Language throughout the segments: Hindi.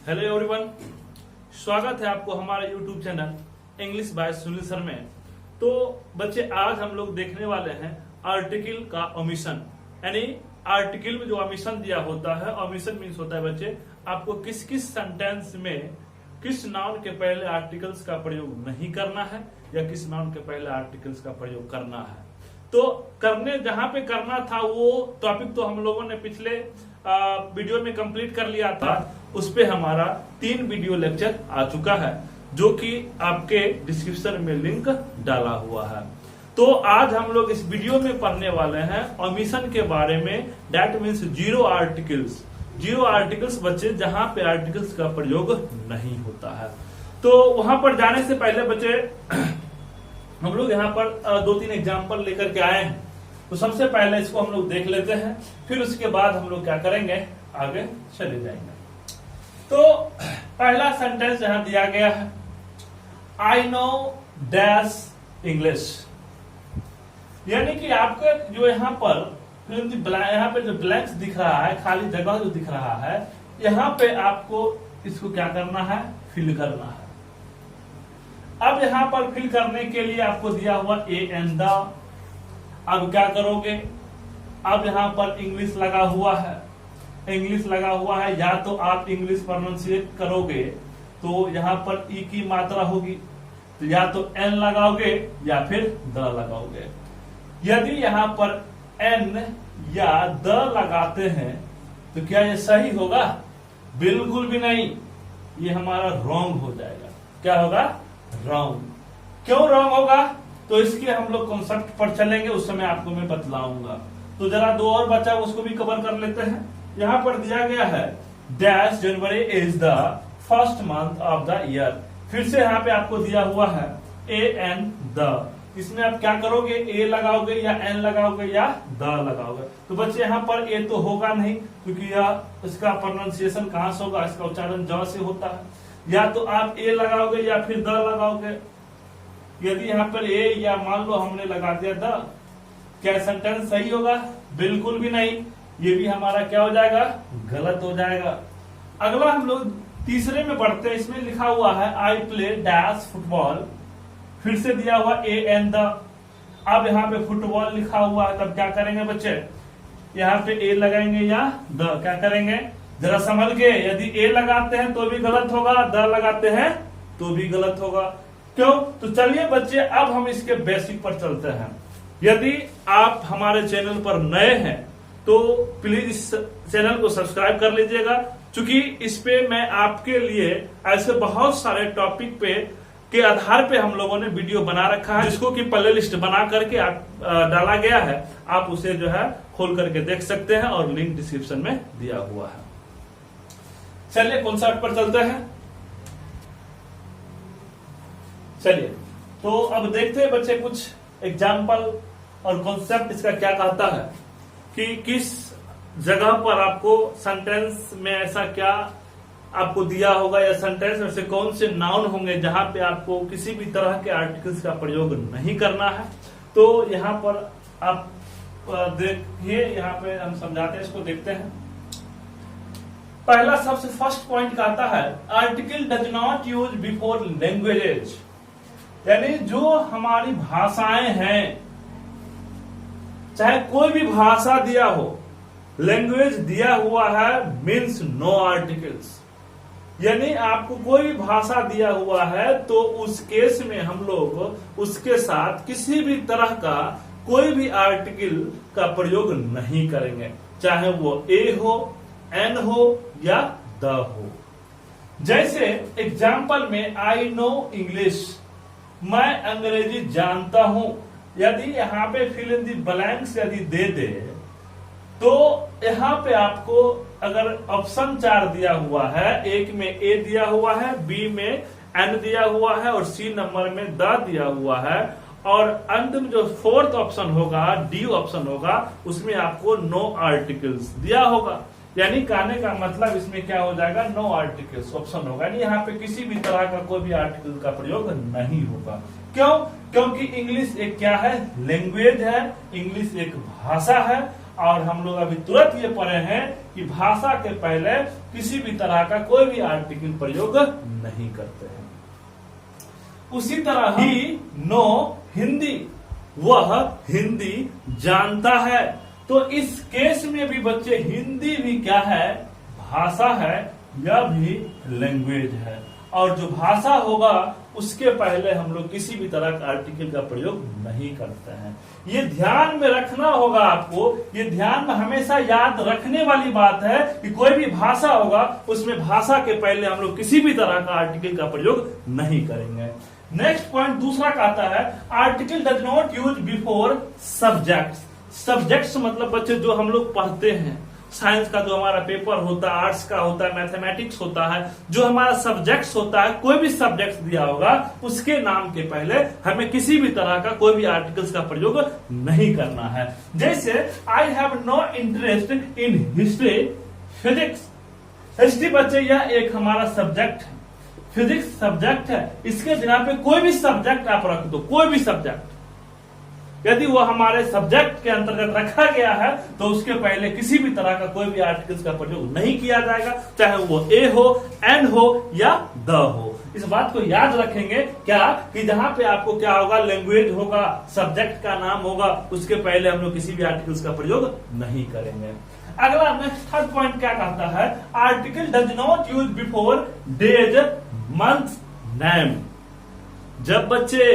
हेलो एवरीवन, स्वागत है आपको हमारे YouTube channel English by Sunil sir में। तो बच्चे आज हम लोग देखने वाले हैं आर्टिकल का ओमिशन, यानी आर्टिकल में जो ओमिशन दिया होता है। ओमिशन मीन्स होता है बच्चे आपको किस किस सेंटेंस में किस नाउन के पहले आर्टिकल्स का प्रयोग नहीं करना है या किस नाउन के पहले आर्टिकल्स का प्रयोग करना है। तो करने जहां पे करना था वो टॉपिक तो हम लोगों ने पिछले वीडियो में कंप्लीट कर लिया था। उस पे हमारा 3 वीडियो लेक्चर आ चुका है जो कि आपके डिस्क्रिप्शन में लिंक डाला हुआ है। तो आज हम लोग इस वीडियो में पढ़ने वाले हैं ओमिशन के बारे में। दैट मीन्स जीरो आर्टिकल्स बच्चे जहां पे आर्टिकल्स का प्रयोग नहीं होता है। तो वहां पर जाने से पहले बच्चे हम लोग यहाँ पर 2-3 एग्जाम्पल लेकर के आए हैं। तो सबसे पहले इसको हम लोग देख लेते हैं, फिर उसके बाद हम लोग क्या करेंगे, आगे चले जाएंगे। तो पहला सेंटेंस यहां दिया गया है, आई नो डैश इंग्लिश। यानी कि आपका जो यहाँ पर यहाँ पे जो ब्लैंक्स दिख रहा है, खाली जगह जो दिख रहा है, यहाँ पे आपको इसको क्या करना है, फिल करना है। अब यहाँ पर फिल करने के लिए आपको दिया हुआ ए एंड द। अब क्या करोगे, अब यहाँ पर इंग्लिश लगा हुआ है, या तो आप इंग्लिश प्रोनाउंसिएट करोगे तो यहाँ पर ई की मात्रा होगी, तो या तो एन लगाओगे या फिर द लगाओगे। यदि यहाँ पर एन या द लगाते हैं तो क्या ये सही होगा? बिल्कुल भी नहीं, ये हमारा रॉन्ग हो जाएगा। क्या होगा? रॉन्ग। क्यों रॉन्ग होगा? तो इसके हम लोग कॉन्सेप्ट पर चलेंगे, उस समय आपको मैं बतलाऊंगा। तो जरा 2 और बचा उसको भी कवर कर लेते हैं। यहाँ पर दिया गया है dash January is the first month of the year. फिर से यहाँ पे आपको दिया हुआ है ए एंड द। इसमें आप क्या करोगे, ए लगाओगे या एन लगाओगे या द लगाओगे। तो बच्चे यहाँ पर ए तो होगा नहीं, क्योंकि यह इसका प्रोनाउंसिएशन कहां से होगा, इसका उच्चारण ज से होता है। या तो आप ए लगाओगे या फिर द लगाओगे। यदि यहाँ पर ए या मान लो हमने लगा दिया द, क्या सेंटेंस सही होगा? बिल्कुल भी नहीं, ये भी हमारा क्या हो जाएगा, गलत हो जाएगा। अगला हम लोग तीसरे में बढ़ते हैं। इसमें लिखा हुआ है आई प्ले डैश फुटबॉल। फिर से दिया हुआ ए एंड द। अब यहाँ पे फुटबॉल लिखा हुआ है, तब क्या करेंगे बच्चे, यहाँ पे ए लगाएंगे या द। क्या करेंगे, जरा समझ के। यदि ए लगाते हैं तो भी गलत होगा, द लगाते हैं तो भी गलत होगा। क्यों? तो चलिए बच्चे अब हम इसके बेसिक पर चलते हैं। यदि आप हमारे चैनल पर नए हैं तो प्लीज इस चैनल को सब्सक्राइब कर लीजिएगा, क्योंकि इस पे मैं आपके लिए ऐसे बहुत सारे टॉपिक पे के आधार पे हम लोगों ने वीडियो बना रखा है, जिसको कि प्ले लिस्ट बना करके डाला गया है। आप उसे जो है खोल करके देख सकते हैं और लिंक डिस्क्रिप्शन में दिया हुआ है। चलिए कॉन्सेप्ट पर चलते हैं। चलिए तो अब देखते हैं बच्चे कुछ एग्जाम्पल और कॉन्सेप्ट इसका क्या कहता है कि किस जगह पर आपको सेंटेंस में ऐसा क्या आपको दिया होगा, या सेंटेंस में से कौन से नाउन होंगे जहां पे आपको किसी भी तरह के आर्टिकल्स का प्रयोग नहीं करना है। तो यहाँ पर आप देखिए, यहाँ पे हम समझाते हैं, इसको देखते हैं। पहला सबसे फर्स्ट पॉइंट कहता है article does not use before languages. यानी जो हमारी भाषाएं हैं, चाहे कोई भी भाषा दिया हो, लैंग्वेज दिया हुआ है, मीन्स नो आर्टिकल्स। यानी आपको कोई भी भाषा दिया हुआ है तो उस केस में हम लोग उसके साथ किसी भी तरह का कोई भी आर्टिकल का प्रयोग नहीं करेंगे, चाहे वो ए हो, एन हो या द हो। जैसे एग्जाम्पल में आई नो इंग्लिश, मैं अंग्रेजी जानता हूं। यदि यहाँ पे फिल इन दी ब्लैंक्स यदि दे दे तो यहाँ पे आपको अगर ऑप्शन 4 दिया हुआ है, एक में ए दिया हुआ है, बी में एन दिया हुआ है और सी नंबर में द दिया हुआ है, और अंतिम जो 4th ऑप्शन होगा, डी ऑप्शन होगा, उसमें आपको नो आर्टिकल्स दिया होगा। यानी कहने का मतलब इसमें क्या हो जाएगा, नो आर्टिकल्स ऑप्शन होगा। यानी यहाँ पे किसी भी तरह का कोई भी आर्टिकल का प्रयोग नहीं होगा। क्यों? क्योंकि इंग्लिश एक क्या है, लैंग्वेज है, इंग्लिश एक भाषा है, और हम लोग अभी तुरंत ये पढ़े हैं कि भाषा के पहले किसी भी तरह का कोई भी आर्टिकल प्रयोग नहीं करते हैं। उसी तरह ही नो हिंदी, वह हिंदी जानता है। तो इस केस में भी बच्चे हिंदी भी क्या है, भाषा है, यह भी लैंग्वेज है। और जो भाषा होगा उसके पहले हम लोग किसी भी तरह का आर्टिकल का प्रयोग नहीं करते हैं। ये ध्यान में रखना होगा आपको, ये ध्यान में हमेशा याद रखने वाली बात है कि कोई भी भाषा होगा उसमें भाषा के पहले हम लोग किसी भी तरह का आर्टिकल का प्रयोग नहीं करेंगे। नेक्स्ट पॉइंट दूसरा कहता है article does not use before subjects. Subjects मतलब बच्चे जो हम लोग पढ़ते हैं, साइंस का जो हमारा पेपर होता है, आर्ट्स का होता है, मैथमेटिक्स होता है, जो हमारा सब्जेक्ट्स होता है, कोई भी सब्जेक्ट्स दिया होगा उसके नाम के पहले हमें किसी भी तरह का कोई भी आर्टिकल्स का प्रयोग नहीं करना है। जैसे I have no interest in history physics. History बच्चे यह एक हमारा सब्जेक्ट है, फिजिक्स सब्जेक्ट है, इसके बिना पे कोई भी सब्जेक्ट आप रख दो, कोई भी सब्जेक्ट यदि वो हमारे सब्जेक्ट के अंतर्गत रखा गया है तो उसके पहले किसी भी तरह का कोई भी आर्टिकल्स का प्रयोग नहीं किया जाएगा, चाहे वो ए हो, एन हो या द हो। इस बात को याद रखेंगे क्या कि जहां पे आपको क्या होगा, लैंग्वेज होगा, सब्जेक्ट का नाम होगा, उसके पहले हम लोग किसी भी आर्टिकल्स का प्रयोग नहीं करेंगे। अगला नेक्स्ट थर्ड पॉइंट क्या कहता है, article does not use before days month name. जब बच्चे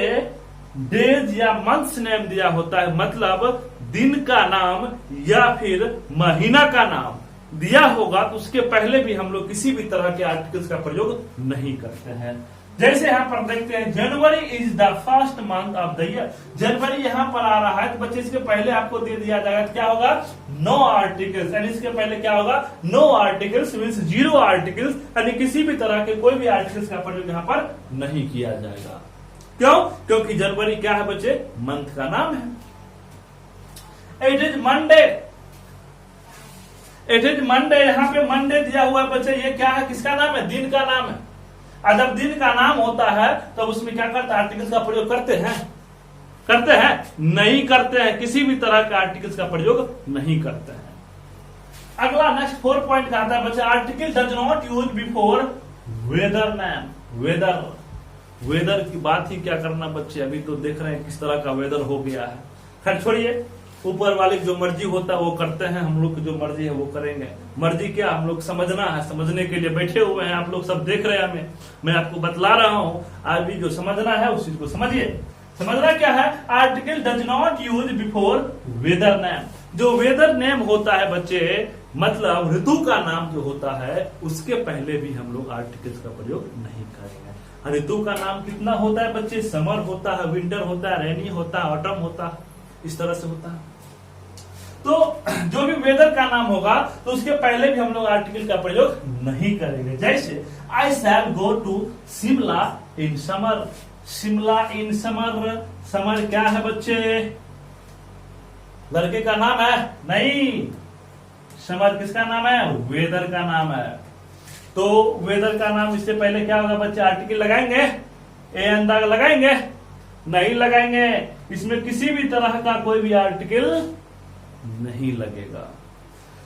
डेज या मंथ्स नेम दिया होता है, मतलब दिन का नाम या फिर महीना का नाम दिया होगा, तो उसके पहले भी हम लोग किसी भी तरह के आर्टिकल्स का प्रयोग नहीं करते हैं। जैसे यहाँ पर देखते हैं January is the first month of the year. जनवरी यहाँ पर आ रहा है तो बच्चे इसके पहले आपको दे दिया जाएगा, क्या होगा, नो आर्टिकल्स, यानी इसके पहले क्या होगा, no articles means zero articles, यानी किसी भी तरह के कोई भी आर्टिकल्स का प्रयोग यहाँ पर नहीं किया जाएगा। क्यों? क्योंकि जनवरी क्या है बच्चे, मंथ का नाम है। It is Monday, it is Monday, यहाँ पे मंडे दिया हुआ है बच्चे, ये क्या है, किसका नाम है, दिन का नाम है। और जब दिन का नाम होता है तब उसमें क्या करते हैं, आर्टिकल्स का प्रयोग करते हैं, करते हैं नहीं करते हैं, किसी भी तरह का आर्टिकल्स का प्रयोग नहीं करते हैं। अगला नेक्स्ट 4 पॉइंट का आता है बच्चे, article does not use before weather name. Weather, weather की बात ही क्या करना बच्चे, अभी तो देख रहे हैं किस तरह का वेदर हो गया है। खैर छोड़िए, ऊपर वाले की जो मर्जी होता है वो करते हैं, हम लोग की जो मर्जी है वो करेंगे। मर्जी क्या, हम लोग समझना है, समझने के लिए बैठे हुए हैं, आप लोग सब देख रहे हैं हमें, मैं आपको बतला रहा हूँ, अभी जो समझना है उस चीज को समझिए। समझना क्या है, article does not use before weather name. जो वेदर नेम होता है बच्चे, मतलब ऋतु का नाम जो होता है, उसके पहले भी हम लोग आर्टिकल्स का प्रयोग नहीं करेंगे। ऋतु का नाम कितना होता है बच्चे, समर होता है, विंटर होता है, रेनी होता है, ऑटम होता है, इस तरह से होता है। तो जो भी वेदर का नाम होगा तो उसके पहले भी हम लोग आर्टिकल का प्रयोग नहीं करेंगे। जैसे I shall go to Shimla in summer. Shimla in summer, summer क्या है बच्चे, लड़के का नाम है, नहीं, समर किसका नाम है, वेदर का नाम है। तो वेदर का नाम इससे पहले क्या होगा बच्चे, आर्टिकल लगाएंगे, ए अंदाज लगाएंगे, नहीं लगाएंगे, इसमें किसी भी तरह का कोई भी आर्टिकल नहीं लगेगा।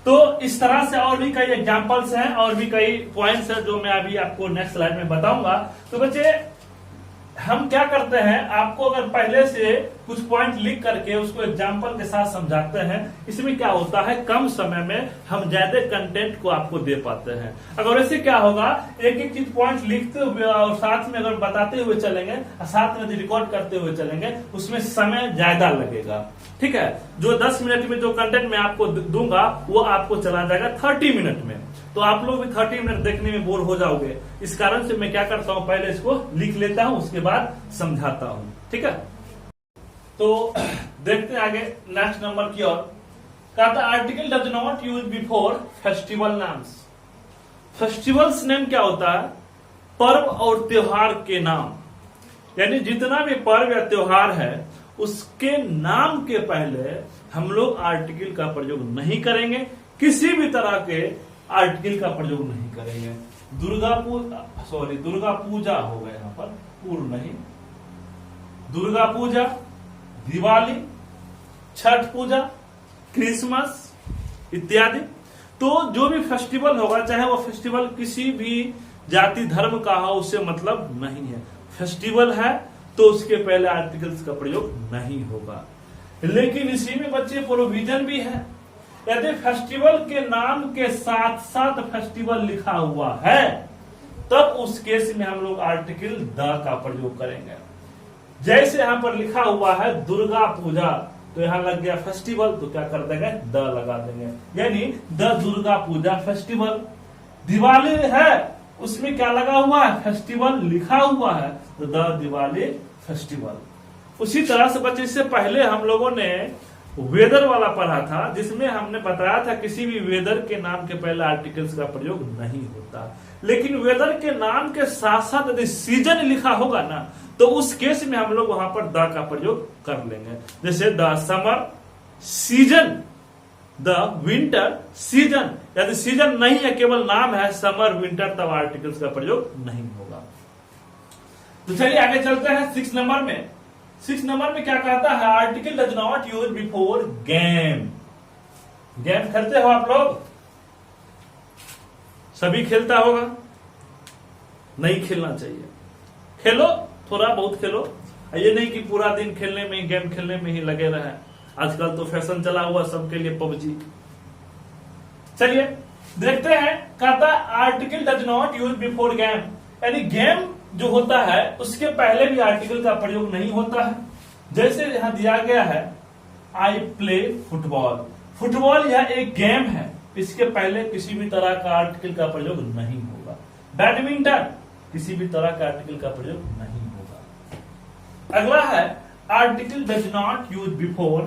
तो इस तरह से और भी कई एग्जांपल्स हैं और भी कई पॉइंट्स हैं जो मैं अभी आपको नेक्स्ट स्लाइड में बताऊंगा। तो बच्चे हम क्या करते हैं, आपको अगर पहले से कुछ पॉइंट लिख करके उसको एग्जाम्पल के साथ समझाते हैं, इसमें क्या होता है, कम समय में हम ज्यादा कंटेंट को आपको दे पाते हैं। अगर ऐसे क्या होगा, एक एक चीज पॉइंट लिखते हुए और साथ में अगर बताते हुए चलेंगे, साथ में रिकॉर्ड करते हुए चलेंगे, उसमें समय ज्यादा लगेगा। ठीक है, जो 10 मिनट में जो कंटेंट मैं आपको दूंगा वो आपको चला जाएगा 30 मिनट में, तो आप लोग भी 30 मिनट देखने में बोर हो जाओगे। इस कारण से मैं क्या करता हूं, पहले इसको लिख लेता हूं, उसके बाद समझाता हूं। ठीक है, तो देखते हैं आगे नेक्स्ट नंबर की ओर। कहता article does not use before festival names. Festivals name क्या होता है, पर्व और त्योहार के नाम, यानी जितना भी पर्व या त्योहार है उसके नाम के पहले हम लोग आर्टिकल का प्रयोग नहीं करेंगे, किसी भी तरह के आर्टिकल का प्रयोग नहीं करेंगे। दुर्गा पूजा हो गया यहाँ पर, पूर्ण नहीं, दुर्गा पूजा, दिवाली, छठ पूजा, क्रिसमस, इत्यादि। तो जो भी फेस्टिवल होगा, चाहे वो फेस्टिवल किसी भी जाति धर्म का हो, उससे मतलब नहीं है। फेस्टिवल है तो उसके पहले आर्टिकल्स का प्रयोग नहीं होगा। लेकिन इसी में बच्चे प्रोविजन भी है, यदि फेस्टिवल के नाम के साथ साथ फेस्टिवल लिखा हुआ है तब उस केस में हम लोग आर्टिकल द का प्रयोग करेंगे। जैसे यहां पर लिखा हुआ है दुर्गा पूजा, तो यहां लग गया फेस्टिवल, तो क्या कर देंगे, द लगा देंगे, यानी द दुर्गा पूजा फेस्टिवल। दिवाली है, उसमें क्या लगा हुआ है, फेस्टिवल लिखा हुआ है, तो द दिवाली फेस्टिवल। उसी तरह से बच्चे, इससे पहले हम लोगों ने वेदर वाला पढ़ा था, जिसमें हमने बताया था किसी भी वेदर के नाम के पहले आर्टिकल्स का प्रयोग नहीं होता। लेकिन वेदर के नाम के साथ साथ यदि सीजन लिखा होगा ना, तो उस केस में हम लोग वहां पर द का प्रयोग कर लेंगे। जैसे the summer season, the winter season. यदि सीजन नहीं है, केवल नाम है समर विंटर, तब आर्टिकल्स का प्रयोग नहीं होगा। तो चलिए आगे चलते हैं 6 नंबर में। 6 नंबर में क्या कहता है, article does not use before game. Game खेलते हो आप लोग, सभी खेलता होगा, नहीं खेलना चाहिए। खेलो, थोड़ा बहुत खेलो, ये नहीं कि पूरा दिन खेलने में, गेम खेलने में ही लगे रहे। आजकल तो फैशन चला हुआ सबके लिए पबजी। चलिए देखते हैं, कहता article does not use before game, यानी गेम जो होता है उसके पहले भी आर्टिकल का प्रयोग नहीं होता है। जैसे यहां दिया गया है आई प्ले फुटबॉल, फुटबॉल यह एक गेम है, इसके पहले किसी भी तरह का आर्टिकल का प्रयोग नहीं होगा। बैडमिंटन, किसी भी तरह का आर्टिकल का प्रयोग नहीं होगा। अगला है article does not use before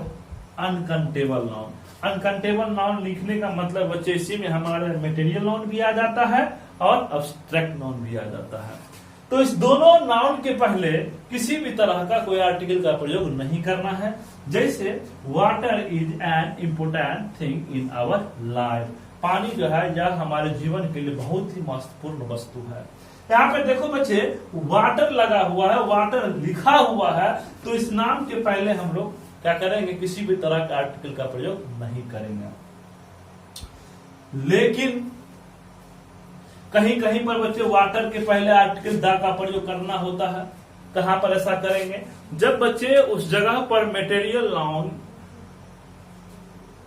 uncountable noun. Uncountable noun लिखने का मतलब बच्चे, इसी में हमारे मटेरियल नाउन भी आ जाता है और अब्स्ट्रैक्ट नाउन भी आ जाता है। तो इस दोनों नाउन के पहले किसी भी तरह का कोई आर्टिकल का प्रयोग नहीं करना है। जैसे water is an important thing in our life, पानी जो है यह हमारे जीवन के लिए बहुत ही महत्वपूर्ण वस्तु है। यहाँ पे देखो बच्चे, वाटर लगा हुआ है, वाटर लिखा हुआ है, तो इस नाम के पहले हम लोग क्या करेंगे, किसी भी तरह का आर्टिकल का प्रयोग नहीं करेंगे। लेकिन कहीं कहीं पर बच्चे वाटर के पहले आर्टिकल द का प्रयोग करना होता है। कहां पर ऐसा करेंगे, जब बच्चे उस जगह पर मटेरियल नाउन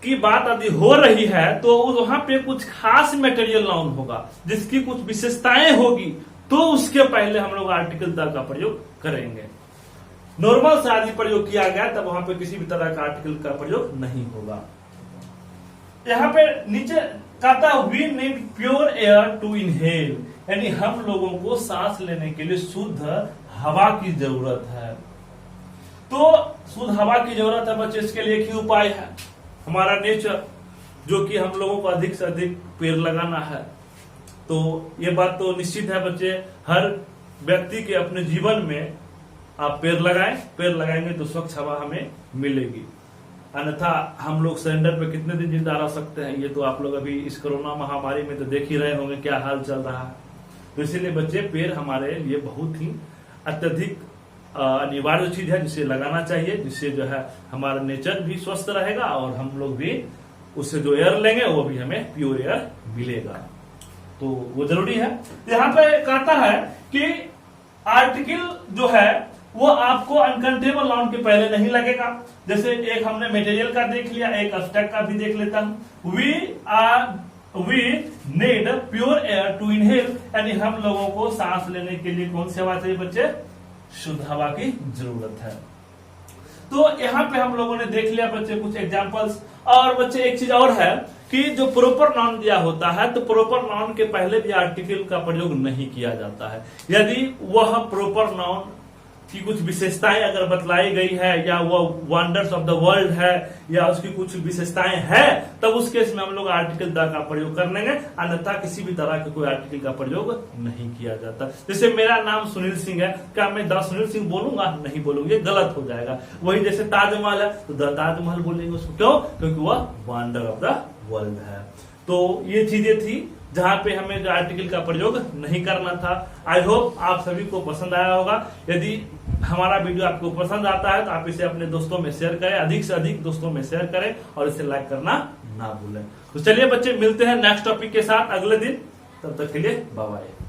की बात यदि हो रही है तो वहां पे कुछ खास मटेरियल नाउन होगा जिसकी कुछ विशेषताएं होगी, तो उसके पहले हम लोग आर्टिकल द का प्रयोग करेंगे। नॉर्मल से आदि प्रयोग किया गया तब वहां पे किसी भी तरह का आर्टिकल का प्रयोग नहीं होगा। यहाँ पे नीचे कहता है we need pure air to inhale, यानी हम लोगों को सांस लेने के लिए शुद्ध हवा की जरूरत है। तो शुद्ध हवा की जरूरत है बच्चे, इसके लिए एक ही उपाय है, हमारा नेचर, जो कि हम लोगों को अधिक से अधिक पेड़ लगाना है। तो ये बात तो निश्चित है बच्चे, हर व्यक्ति के अपने जीवन में आप पेड़ लगाएं, पेड़ लगाएंगे तो स्वच्छ हवा हमें मिलेगी। अन्यथा हम लोग सिलेंडर पे कितने दिन जिंदा रह सकते हैं, ये तो आप लोग अभी इस कोरोना महामारी में तो देख ही रहे होंगे क्या हाल चल रहा है। तो इसीलिए बच्चे, पेड़ हमारे लिए बहुत ही अत्यधिक अनिवार्य चीज है, जिसे लगाना चाहिए, जिससे जो है हमारा नेचर भी स्वस्थ रहेगा और हम लोग भी उससे जो एयर लेंगे वो भी हमें प्योर एयर मिलेगा। तो वो जरूरी है। यहाँ पे कहता है कि आर्टिकल जो है वो आपको अनकाउंटेबल नाउन के पहले नहीं लगेगा। जैसे एक हमने मटेरियल का देख लिया, एक अब्स्ट्रैक्ट का भी देख लेता हूं। We need pure air to inhale, यानी हम लोगों को सांस लेने के लिए कौन सी हवा चाहिए बच्चे, शुद्ध हवा की जरूरत है। तो यहाँ पे हम लोगों ने देख लिया बच्चे कुछ एग्जांपल्स। और बच्चे एक चीज और है कि जो प्रॉपर नाउन दिया होता है तो प्रॉपर नाउन के पहले भी आर्टिकल का प्रयोग नहीं किया जाता है। यदि वह प्रॉपर नाउन की कुछ विशेषताएं अगर बतलाई गई है या वो वंडर्स ऑफ द वर्ल्ड है या उसकी कुछ विशेषताएं है, तब उस केस में हम लोग आर्टिकल द का प्रयोग कर लेंगे, अन्यथा किसी भी तरह के कोई आर्टिकल का प्रयोग नहीं किया जाता। जैसे मेरा नाम सुनील सिंह है, क्या मैं द सुनील सिंह बोलूंगा? नहीं बोलूंगा, गलत हो जाएगा। वही जैसे ताजमहल है तो द ताजमहल बोलेंगे उसको, क्यों? क्योंकि वह वंडर ऑफ द वर्ल्ड है। तो ये चीजें थी जहां पे हमें जो आर्टिकल का प्रयोग नहीं करना था। आई होप आप सभी को पसंद आया होगा। यदि हमारा वीडियो आपको पसंद आता है तो आप इसे अपने दोस्तों में शेयर करें, अधिक से अधिक दोस्तों में शेयर करें और इसे लाइक करना ना भूलें। तो चलिए बच्चे, मिलते हैं नेक्स्ट टॉपिक के साथ अगले दिन। तब तक के लिए बाय बाय।